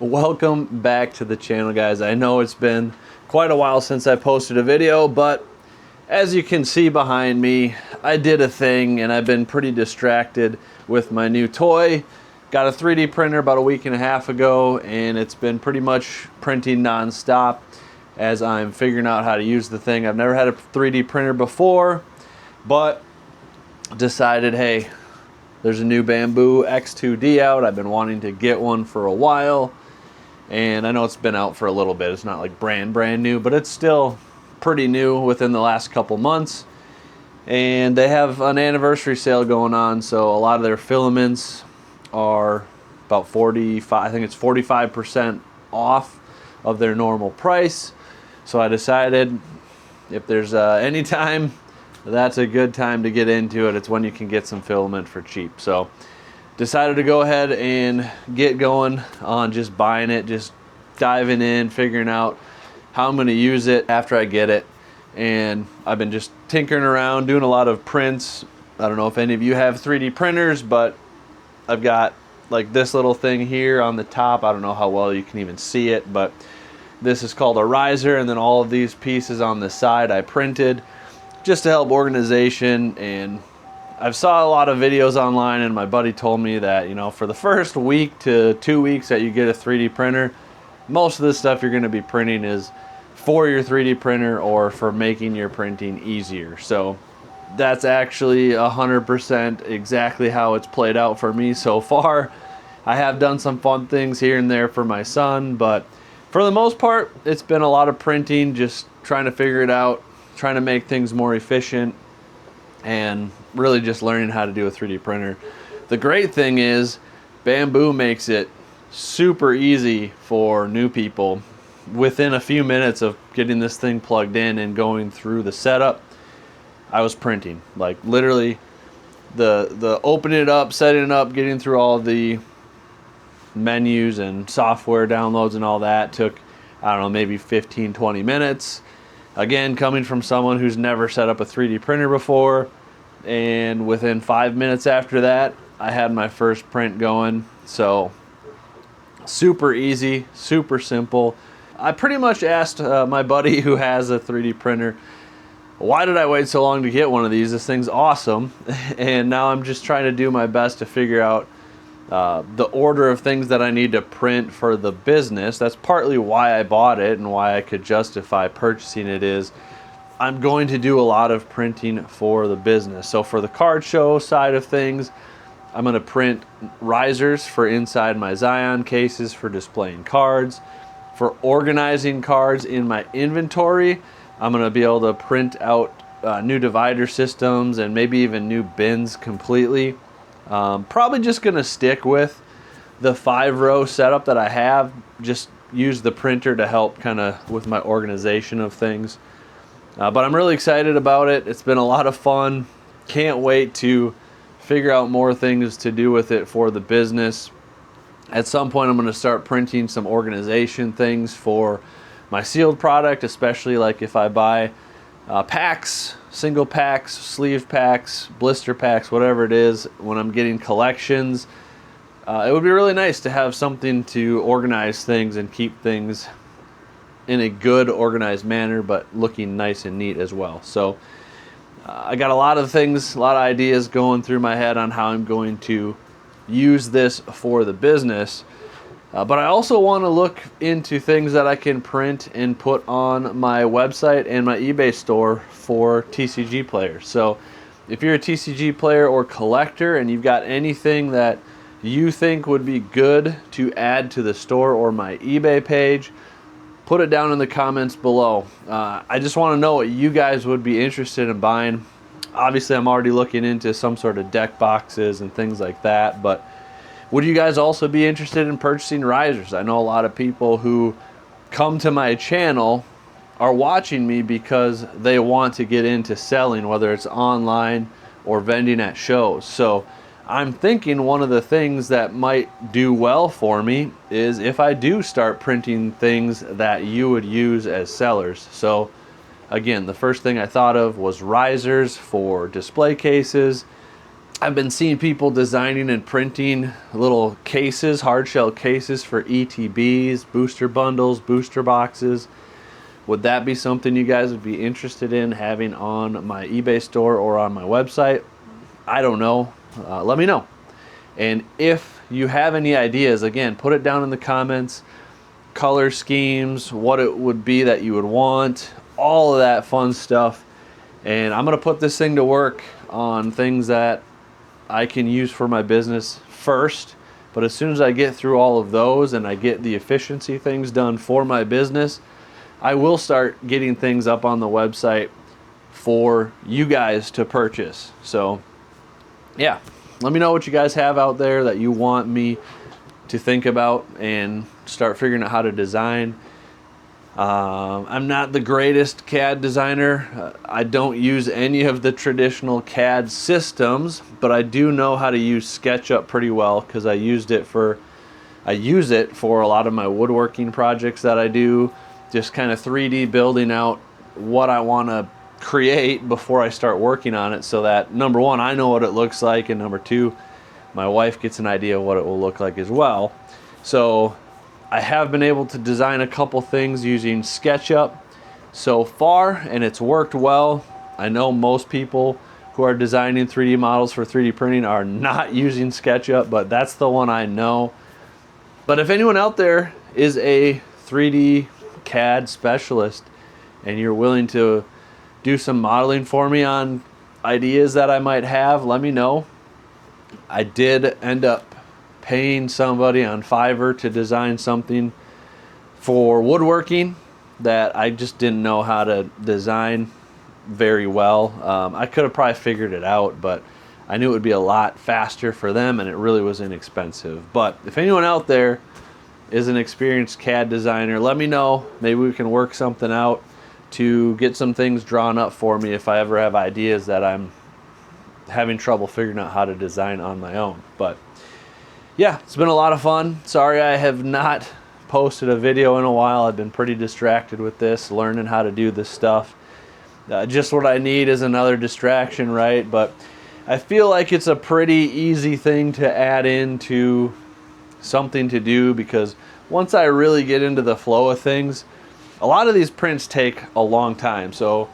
Welcome back to the channel, guys. I know it's been quite a while since I posted a video, but as you can see behind me, I did a thing and I've been pretty distracted with my new toy. Got a 3D printer about a week and a half ago, and it's been pretty much printing non-stop as I'm figuring out how to use the thing. I've never had a 3D printer before, but decided, hey, there's a new Bambu X2D out. I've been wanting to get one for a while, and I know it's been out for a little bit. It's not like brand new, but it's still pretty new within the last couple months. And they have an anniversary sale going on, so a lot of their filaments are about 45, I think it's 45% off of their normal price. So I decided if there's any time that's a good time to get into it, it's when you can get some filament for cheap. So decided to go ahead and get going on just buying it, just diving in, figuring out how I'm going to use it after I get it. And I've been just tinkering around, doing a lot of prints. I don't know if any of you have 3D printers, but I've got like this little thing here on the top. I don't know how well you can even see it, but this is called a riser, and then all of these pieces on the side I printed just to help organization. And I've saw a lot of videos online, and my buddy told me that, you know, for the first week to 2 weeks that you get a 3D printer, most of the stuff you're going to be printing is for your 3D printer or for making your printing easier. So that's actually 100% exactly how it's played out for me so far. I have done some fun things here and there for my son, but for the most part, it's been a lot of printing, just trying to figure it out, trying to make things more efficient, and really just learning how to do a 3D printer. The great thing is Bambu makes it super easy for new people. Within a few minutes of getting this thing plugged in and going through the setup, I was printing. Like literally the opening it up, setting it up, getting through all the menus and software downloads and all that took, I don't know, maybe 15-20 minutes. Again, coming from someone who's never set up a 3D printer before, and within 5 minutes after that, I had my first print going. So super easy, super simple. I pretty much asked my buddy who has a 3D printer, why did I wait so long to get one of these? This thing's awesome. And now I'm just trying to do my best to figure out the order of things that I need to print for the business. That's partly why I bought it and why I could justify purchasing it. Is I'm going to do a lot of printing for the business. So for the card show side of things, I'm going to print risers for inside my Zion cases for displaying cards. For organizing cards in my inventory, I'm going to be able to print out new divider systems and maybe even new bins completely. Probably just going to stick with the 5-row setup that I have. Just use the printer to help kind of with my organization of things. But I'm really excited about it. It's been a lot of fun. Can't wait to figure out more things to do with it for the business. At some point, I'm going to start printing some organization things for my sealed product, especially like if I buy packs, single packs, sleeve packs, blister packs, whatever it is, when I'm getting collections. It would be really nice to have something to organize things and keep things in a good organized manner, but looking nice and neat as well. So I got a lot of things, a lot of ideas going through my head on how I'm going to use this for the business. But I also want to look into things that I can print and put on my website and my eBay store for TCG players. So if you're a TCG player or collector and you've got anything that you think would be good to add to the store or my eBay page, put it down in the comments below. I just want to know what you guys would be interested in buying. Obviously, I'm already looking into some sort of deck boxes and things like that, but would you guys also be interested in purchasing risers? I know a lot of people who come to my channel are watching me because they want to get into selling, whether it's online or vending at shows. So I'm thinking one of the things that might do well for me is if I do start printing things that you would use as sellers. So again, the first thing I thought of was risers for display cases. I've been seeing people designing and printing little cases, hard shell cases for ETBs, booster bundles, booster boxes. Would that be something you guys would be interested in having on my eBay store or on my website? I don't know. Let me know. And if you have any ideas, again, put it down in the comments. Color schemes, what it would be that you would want, all of that fun stuff. And I'm going to put this thing to work on things that I can use for my business first. But as soon as I get through all of those and I get the efficiency things done for my business, I will start getting things up on the website for you guys to purchase. So yeah, let me know what you guys have out there that you want me to think about and start figuring out how to design. I'm not the greatest CAD designer. I don't use any of the traditional CAD systems, but I do know how to use SketchUp pretty well because I use it for a lot of my woodworking projects that I do. Just kind of 3D building out what I want to create before I start working on it, so that number one, I know what it looks like, and number two, my wife gets an idea of what it will look like as well. So I have been able to design a couple things using SketchUp so far, and it's worked well. I know most people who are designing 3D models for 3D printing are not using SketchUp, but that's the one I know. But if anyone out there is a 3D CAD specialist and you're willing to do some modeling for me on ideas that I might have, let me know. I did end up paying somebody on Fiverr to design something for woodworking that I just didn't know how to design very well. I could have probably figured it out, but I knew it would be a lot faster for them, and it really was inexpensive. But if anyone out there is an experienced CAD designer, let me know. Maybe we can work something out to get some things drawn up for me if I ever have ideas that I'm having trouble figuring out how to design on my own. But yeah, it's been a lot of fun. Sorry I have not posted a video in a while. I've been pretty distracted with this, learning how to do this stuff. Just what I need is another distraction, right? But I feel like it's a pretty easy thing to add into something to do, because once I really get into the flow of things, a lot of these prints take a long time. So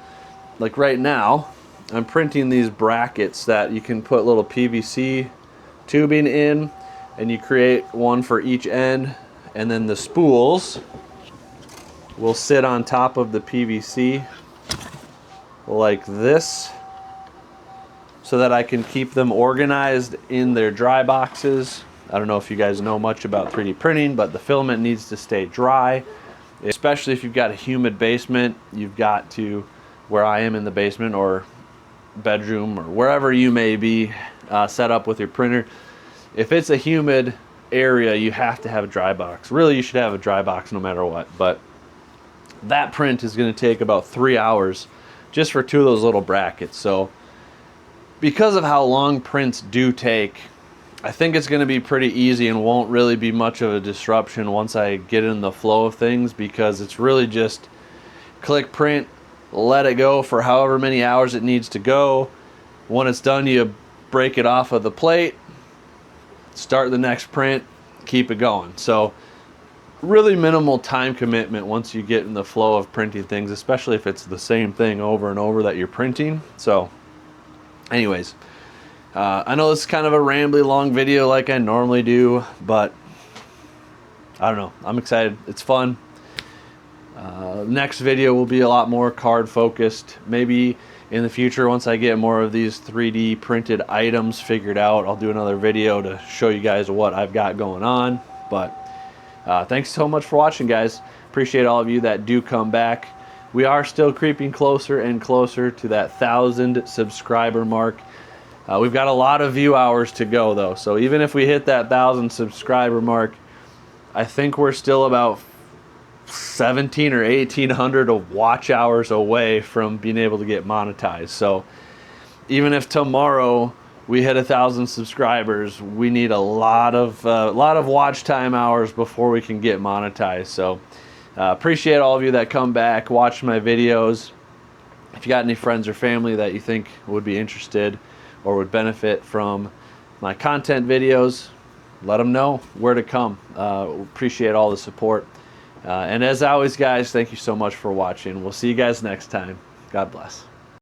like right now, I'm printing these brackets that you can put little PVC tubing in, and you create one for each end, and then the spools will sit on top of the PVC like this, so that I can keep them organized in their dry boxes. I don't know if you guys know much about 3D printing, but the filament needs to stay dry, especially if you've got a humid basement. You've got to, where I am in the basement or bedroom or wherever you may be set up with your printer, if it's a humid area, you have to have a dry box. Really, you should have a dry box no matter what. But that print is going to take about 3 hours just for 2 of those little brackets. So because of how long prints do take, I think it's going to be pretty easy and won't really be much of a disruption once I get in the flow of things, because it's really just click print, let it go for however many hours it needs to go. When it's done, you break it off of the plate, start the next print, keep it going. So really minimal time commitment once you get in the flow of printing things, especially if it's the same thing over and over that you're printing. So anyways, I know this is kind of a rambly long video like I normally do, but I don't know, I'm excited. It's fun. Next video will be a lot more card focused. Maybe in the future, once I get more of these 3D printed items figured out, I'll do another video to show you guys what I've got going on. But thanks so much for watching, guys. Appreciate all of you that do come back. We are still creeping closer and closer to that 1,000 subscriber mark. We've got a lot of view hours to go though, so even if we hit that 1,000 subscriber mark, I think we're still about 1,700 or 1,800 of watch hours away from being able to get monetized. So even if tomorrow we hit 1,000 subscribers, we need a lot of watch time hours before we can get monetized. So appreciate all of you that come back, watch my videos. If you got any friends or family that you think would be interested, or would benefit from my content videos, let them know where to come. Appreciate all the support. And as always, guys, thank you so much for watching. We'll see you guys next time. God bless.